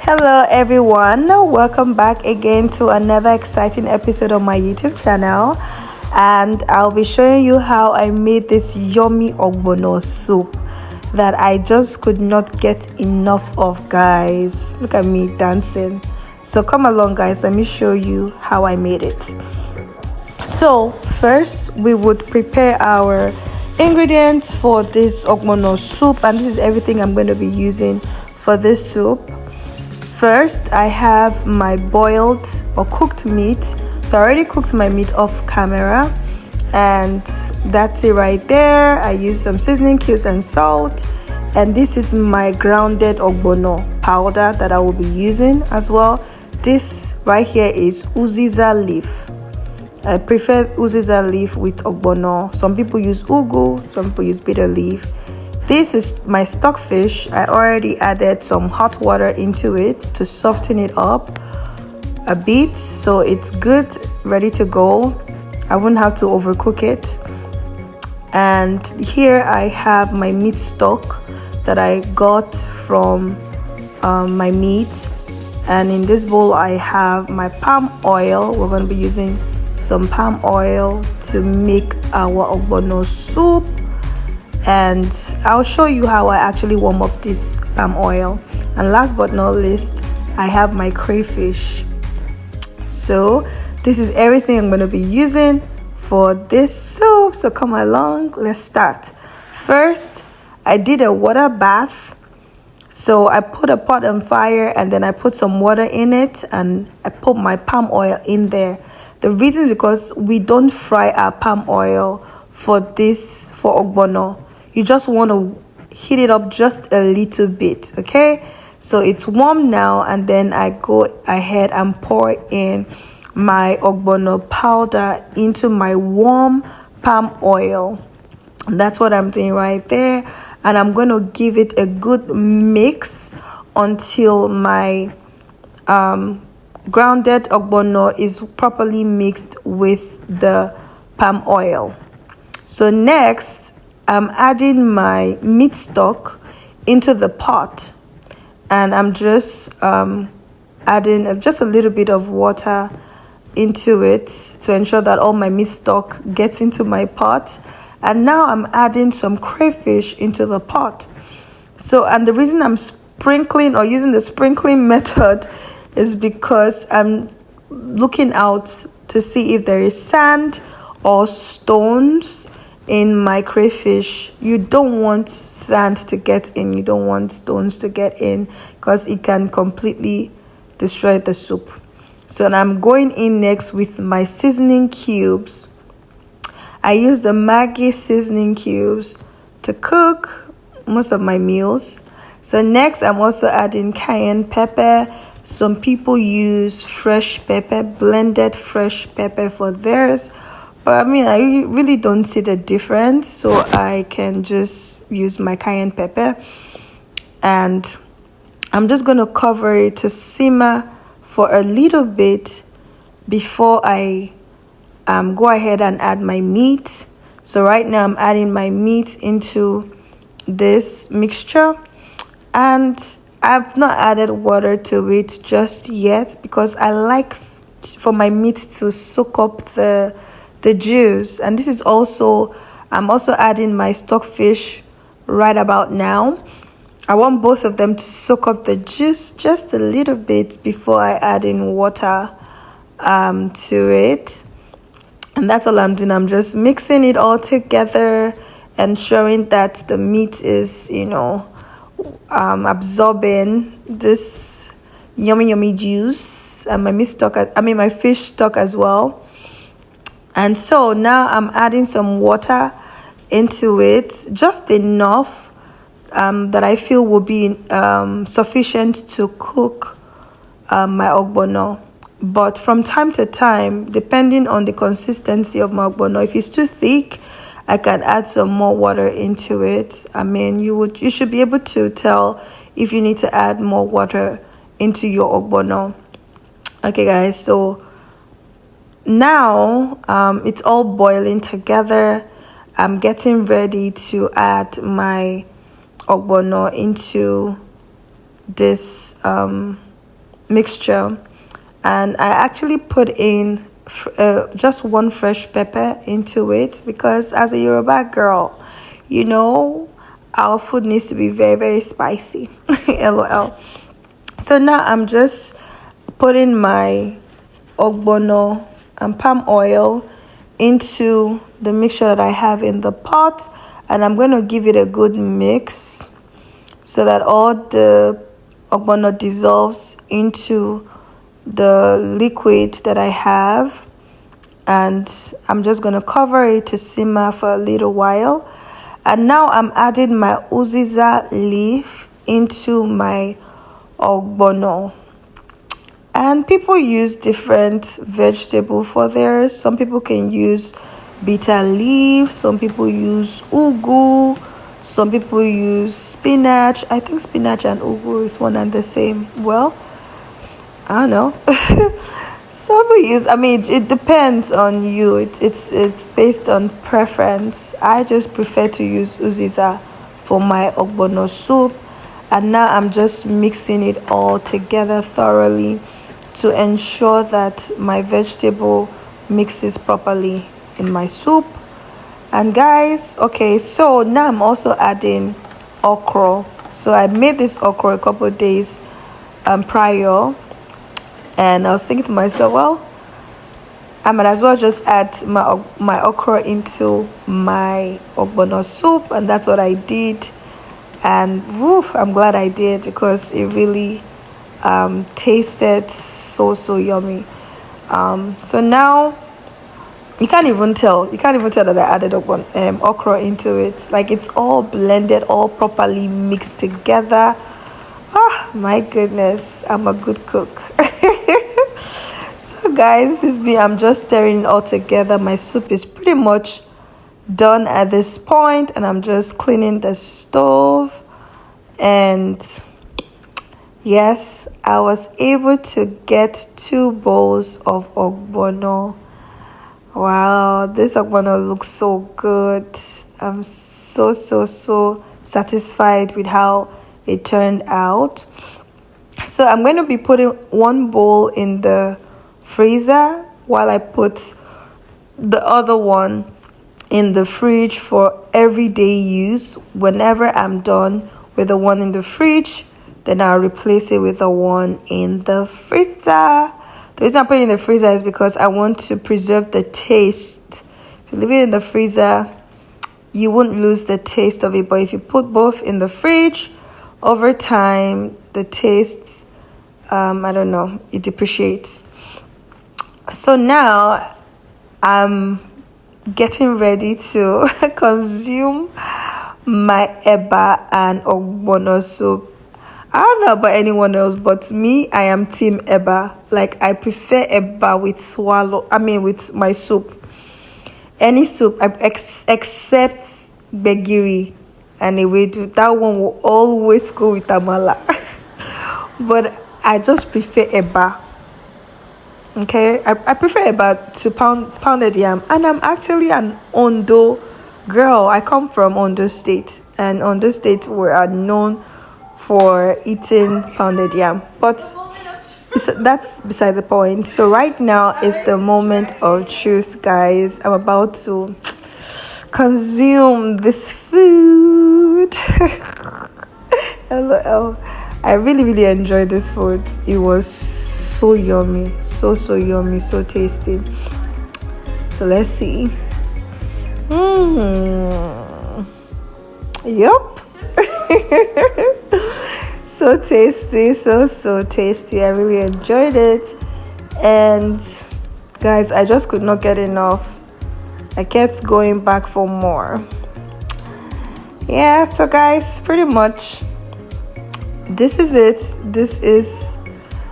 Hello everyone, welcome back again to another exciting episode of my YouTube channel, and I'll be showing you how I made this yummy ogbono soup that I just could not get enough of, guys. Look at me dancing. So come along, guys, let me show you how I made it. So first we would prepare our ingredients for this ogbono soup, and this is everything I'm going to be using for this soup. First, I have my boiled or cooked meat. So I already cooked my meat off camera, and that's it right there. I used some seasoning cubes and salt, and this is my grounded ogbono powder that I will be using as well. This right here is Uziza leaf. I prefer Uziza leaf with ogbono. Some people use ugu, some people use bitter leaf. This is my stockfish. I already added some hot water into it to soften it up a bit, so it's good, ready to go. I wouldn't have to overcook it. And here I have my meat stock that I got from my meat. And in this bowl I have my palm oil. We're going to be using some palm oil to make our ogbono soup. And I'll show you how I actually warm up this palm oil. And last but not least, I have my crayfish. So this is everything I'm going to be using for this soup. So come along, let's start. First, I did a water bath. So I put a pot on fire, and then I put some water in it, and I put my palm oil in there. The reason is because we don't fry our palm oil for ogbono. You just want to heat it up just a little bit, okay? So it's warm now, and then I go ahead and pour in my ogbono powder into my warm palm oil. And that's what I'm doing right there, and I'm going to give it a good mix until my grounded ogbono is properly mixed with the palm oil. So next, I'm adding my meat stock into the pot, and I'm just adding just a little bit of water into it to ensure that all my meat stock gets into my pot. And now I'm adding some crayfish into the pot. So, and the reason I'm sprinkling or using the sprinkling method is because I'm looking out to see if there is sand or stones in my crayfish. You don't want sand to get in, you don't want stones to get in, because it can completely destroy the soup. So I'm going in next with my seasoning cubes. I use the Maggi seasoning cubes to cook most of my meals. So next, I'm also adding cayenne pepper. Some people use fresh pepper, blended fresh pepper for theirs. But I mean, I really don't see the difference, so I can just use my cayenne pepper. And I'm just going to cover it to simmer for a little bit before I go ahead and add my meat. So right now I'm adding my meat into this mixture, and I've not added water to it just yet because I like for my meat to soak up the juice. And this is also, I'm also adding my stockfish right about now. I want both of them to soak up the juice just a little bit before I add in water to it. And that's all I'm doing. I'm just mixing it all together, ensuring that the meat is, absorbing this yummy juice, and my fish stock as well. And so now I'm adding some water into it, just enough that I feel will be sufficient to cook my ogbono. But from time to time, depending on the consistency of my ogbono, if it's too thick, I can add some more water into it. I mean, you should be able to tell if you need to add more water into your ogbono. Okay, guys, so now it's all boiling together. I'm getting ready to add my ogbono into this mixture, and I actually put in just one fresh pepper into it, because as a Yoruba girl, you know, our food needs to be very, very spicy. LOL. So now I'm just putting my ogbono and palm oil into the mixture that I have in the pot, and I'm going to give it a good mix so that all the ogbono dissolves into the liquid that I have. And I'm just going to cover it to simmer for a little while. And now I'm adding my Uziza leaf into my ogbono. And people use different vegetable for theirs. Some people can use bitter leaf, some people use ugu, some people use spinach. I think spinach and ugu is one and the same. Well, I don't know. Some people use, I mean, it depends on you. It's based on preference. I just prefer to use Uziza for my ogbono soup. And now I'm just mixing it all together thoroughly to ensure that my vegetable mixes properly in my soup. And guys, okay, so now I'm also adding okra. So I made this okra a couple of days prior, and I was thinking to myself, well, I might as well just add my okra into my ogbono soup, and that's what I did. And woof, I'm glad I did, because it really tasted so yummy. So now you can't even tell that I added okra into it. Like, it's all blended, all properly mixed together. Ah, my goodness, I'm a good cook. So guys, this is me. I'm just stirring it all together. My soup is pretty much done at this point, and I'm just cleaning the stove. And yes, I was able to get 2 bowls of ogbono. Wow, this ogbono looks so good. I'm so satisfied with how it turned out. So I'm going to be putting 1 bowl in the freezer while I put the other one in the fridge for everyday use. Whenever I'm done with the one in the fridge, then I'll replace it with the one in the freezer. The reason I put it in the freezer is because I want to preserve the taste. If you leave it in the freezer, you won't lose the taste of it. But if you put both in the fridge, over time, the taste, I don't know, it depreciates. So now I'm getting ready to consume my eba and ogbono soup. I don't know about anyone else, but me, I am team eba. Like, I prefer eba with my soup. Any soup except begiri and ewedu. That one will always go with amala. But I just prefer eba. Okay, I prefer eba to pounded yam, and I'm actually an Ondo girl. I come from Ondo State, and Ondo State we are known for eating pounded yam. But that's beside the point. So right now is the moment of truth, guys. I'm about to consume this food. LOL. I really enjoyed this food. It was so yummy, so yummy, so tasty. So let's see. Yup. So tasty, so tasty. I really enjoyed it. And guys, I just could not get enough. I kept going back for more. Yeah, so guys, pretty much this is it. This is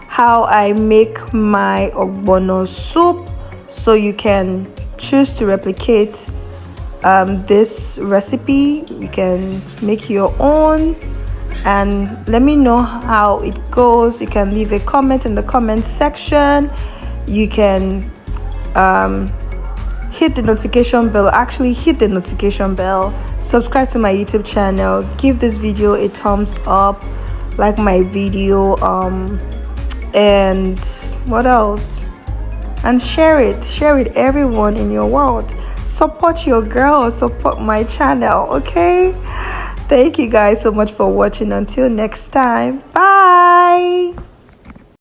how I make my ogbono soup. So you can choose to replicate this recipe. You can make your own and let me know how it goes. You can leave a comment in the comment section. You can hit the notification bell. Actually, hit the notification bell. Subscribe to my YouTube channel. Give this video a thumbs up. Like my video, And what else? And share it everyone in your world. Support your girl, support my channel, okay? Thank you guys so much for watching. Until next time, bye.